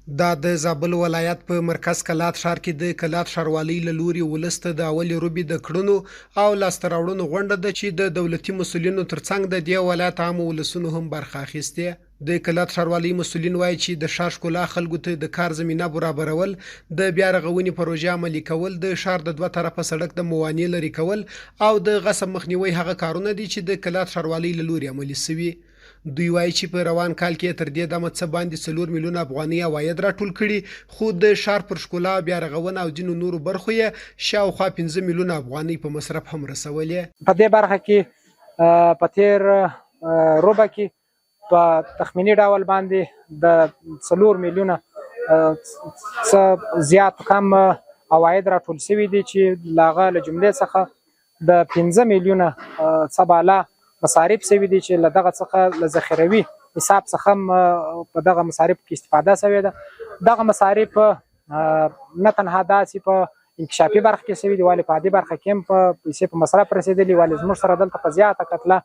دا د زابل ولایت په مرکز کلات ښار کې د کلات ښاروالۍ له لوري ولس ته د اولې روبي د کړنو او لاسته راوړنو غونډه ده چې د دولتي مسؤلینو ترڅنګ د دې ولایت عامو ولسونو هم برخه اخیستې. د کلات ښاروالۍ مسؤلین وایي چې د ښار ښکلا خلکو ته د کار زمینه برابرول، د بیا رغونې پروژې عملي کول، د ښار د دوه طرفه سړک د موانع لرې کول او د غصب مخنیوي هغه کارونه دي چې د کلات ښاروالۍ له لوري عملي شوي. دوی وایي چې په روان کال کې تر دې دمه څه باندې 4 میلیونه افغانۍ عواید راټول کړي، خو د ښار پر ښکلا، بیا رغونه او ځینو نورو برخو یې شاوخوا 15 میلیونه افغانۍ په مصرف هم رسولې. په دې برخه کې په تیر روبه کې په تخمینی ډول باندې د 4 میلیونه څه زیات کم عواید راټول شوي دي چې لاغه له جملې څخه د 15 میلیونه څه بالا مصارف شوي دي چې له دغه څخه له ذخیروي حساب څخه په دغه مصارف کې استفاده شوې ده. دغه مصارف نه تنها داسې په انکشافي برخه کې شوي دي، ولې په عادي برخه کې هم په پیسې په مصرف رسېدلي، ولې زموږ سره دلته په زیاته کتله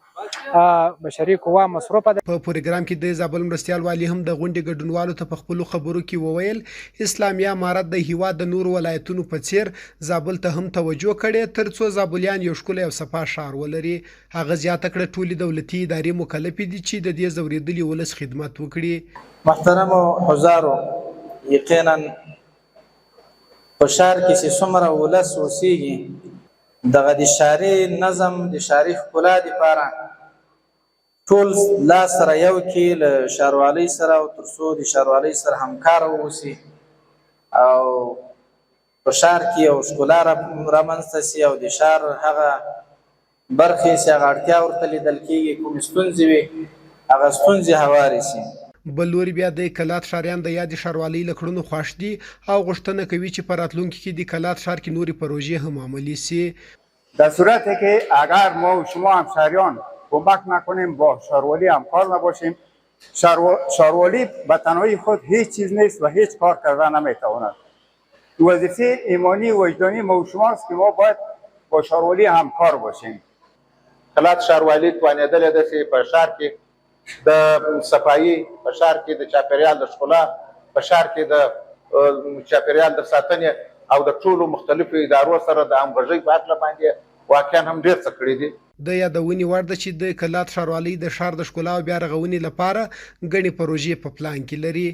بشري قوه مصروفه ده. په پروګرام کې د زابل مرستیال والي هم د غونډې ګډونوالو ته په خپلو خبرو کې وویل اسلامي امارت د هیواد د نورو ولایتونو په څیر زابل ته هم توجه کړې ترڅو زابلیان یو ښکلی او صفا ښار ولري. هغه زیاته کړه ټولې دولتي ادارې مکلفې دي چې د دې ځورېدلي ولس خدمت وکړي. محترمو حضارو، یقینا په ښار کې چې څومره ولس اوسېږي دغه د ښاري نظم د ښاري ښکلا دپاره ټول لاس سره یو کې له ښاروالۍ سره او تر څو د ښاروالۍ سره همکاره واوسي او په ښار کې یو ښکلا رامنځته سي او د ښار هغه برخې چې هغه اړتیا ورته لیدل کېږي، کومې ستونزې وي هغه ستونزې هوارې سي. بل لوري بیا د کلات ښاریان د یادې ښاروالۍ له کړنو خوښ دي او غوښتنه کوي چې په راتلونکي کې د کلات ښار کې نورې پروژې هم عملی سي. در صورتی که اگر ما و شما همشهریان کمک نکنیم، با ښاروالي همکار نباشیم، ښاروالي به تنهایی خود هیچ چیز نیست و هیچ کار کرده نمیتواند. وظیفه ایمانی و وجدانی ما و شماست که ما باید با ښاروالي همکار باشیم. کلات ښاروالي توانېدلې ده چې په ښار کې د صفایي، په ښار کې د چاپیریال د ښکلا، په ښار کې د چاپیریال د ساتنې او د ټولو مختلفو ادارو سره د همغږۍ په هکله باندې واقعا هم ډېر څه کړي دي. د یادونې وړ ده چې د کلات ښاروالۍ د ښار د ښکلا او بیا رغونې لپاره ګڼې پروژې په پلان کې لري.